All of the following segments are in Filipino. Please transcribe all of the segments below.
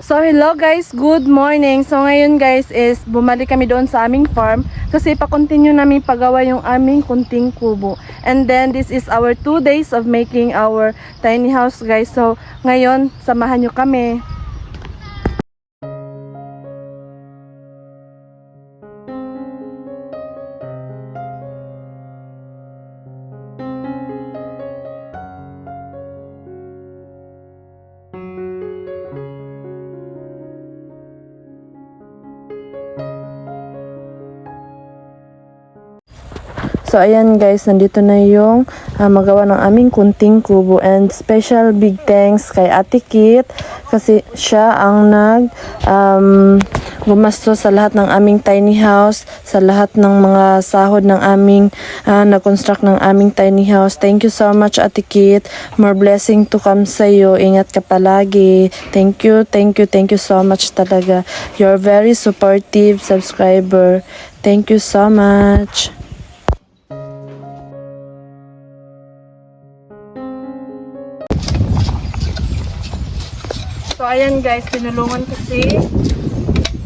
So hello guys, good morning. So ngayon guys is bumalik kami doon sa aming farm kasi pa-continue namin pagawa yung aming kunting kubo. And then this is our 2 days of making our tiny house guys. So ngayon samahan nyo kami. So ayan guys, nandito na yung magawa ng aming kunting kubo, and special big thanks kay Ate Kit kasi siya ang gumasto sa lahat ng aming tiny house, sa lahat ng mga sahod ng aming nag-construct ng aming tiny house. Thank you so much Ate Kit. More blessing to come sa iyo. Ingat ka palagi. Thank you so much talaga. You're very supportive subscriber. Thank you so much. So ayan guys, tinulungan kasi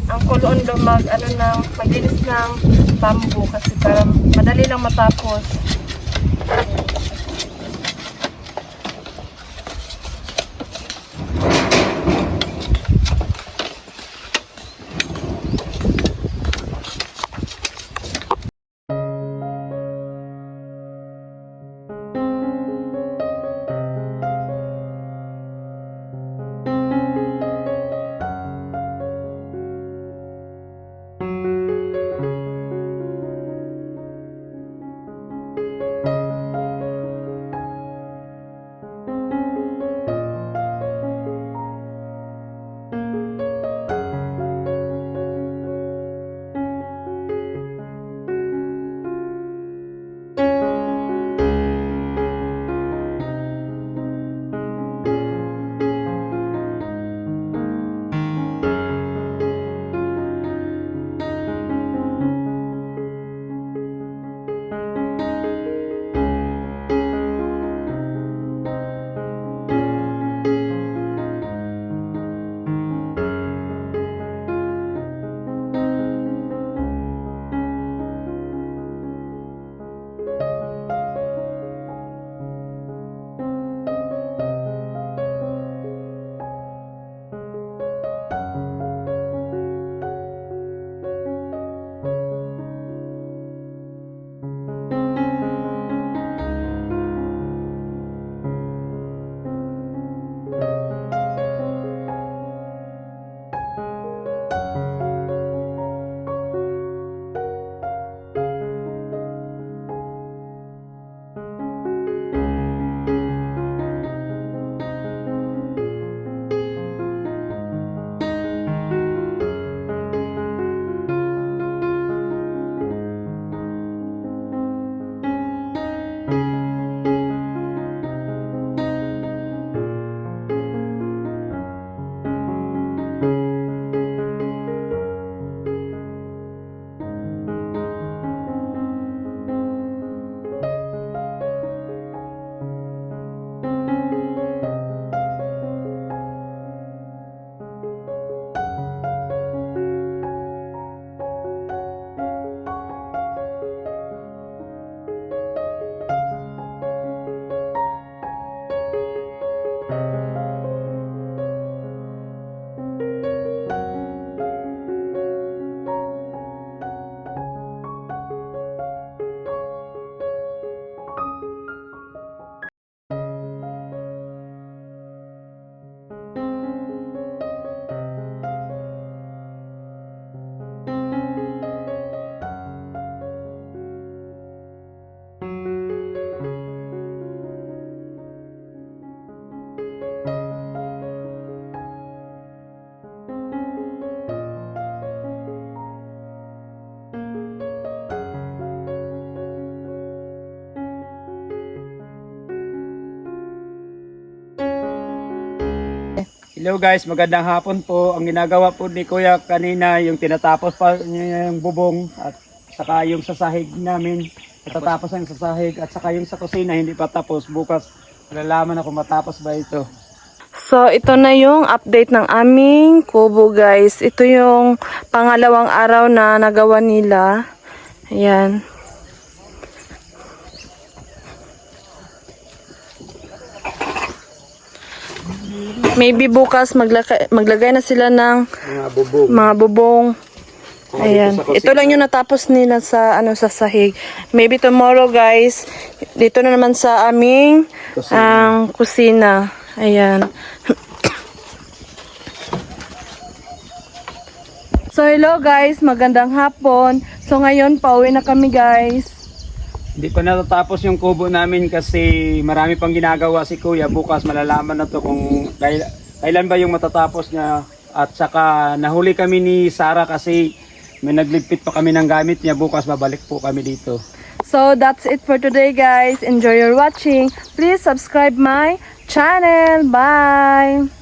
ang kuloon daw maglinis ng bamboo kasi para madali lang matapos. Hello guys, magandang hapon po. Ang ginagawa po ni Kuya kanina, yung tinatapos pa niya yung bubong at saka yung sasahig namin, natatapos ang sasahig at saka yung sa kusina hindi pa tapos. Bukas malalaman ako matapos ba ito. So, ito na yung update ng aming kubo, guys. Ito yung pangalawang araw na nagawa nila. Ayan. Maybe bukas maglagay na sila ng Mga bubong. mga bubong. Ayan. Dito sa Ito lang yung natapos nila sa sa sahig. Maybe tomorrow, guys, dito na naman sa aming kusina. Ayan. So hello guys, magandang hapon. So ngayon pauwi na kami, guys. Hindi pa natatapos yung kubo namin kasi marami pang ginagawa si Kuya. Bukas malalaman na to kung kailan ba yung matatapos niya. At saka nahuli kami ni Sarah kasi may nagligpit pa kami ng gamit niya. Bukas babalik po kami dito. So that's it for today, guys. Enjoy your watching. Please subscribe my channel. Bye!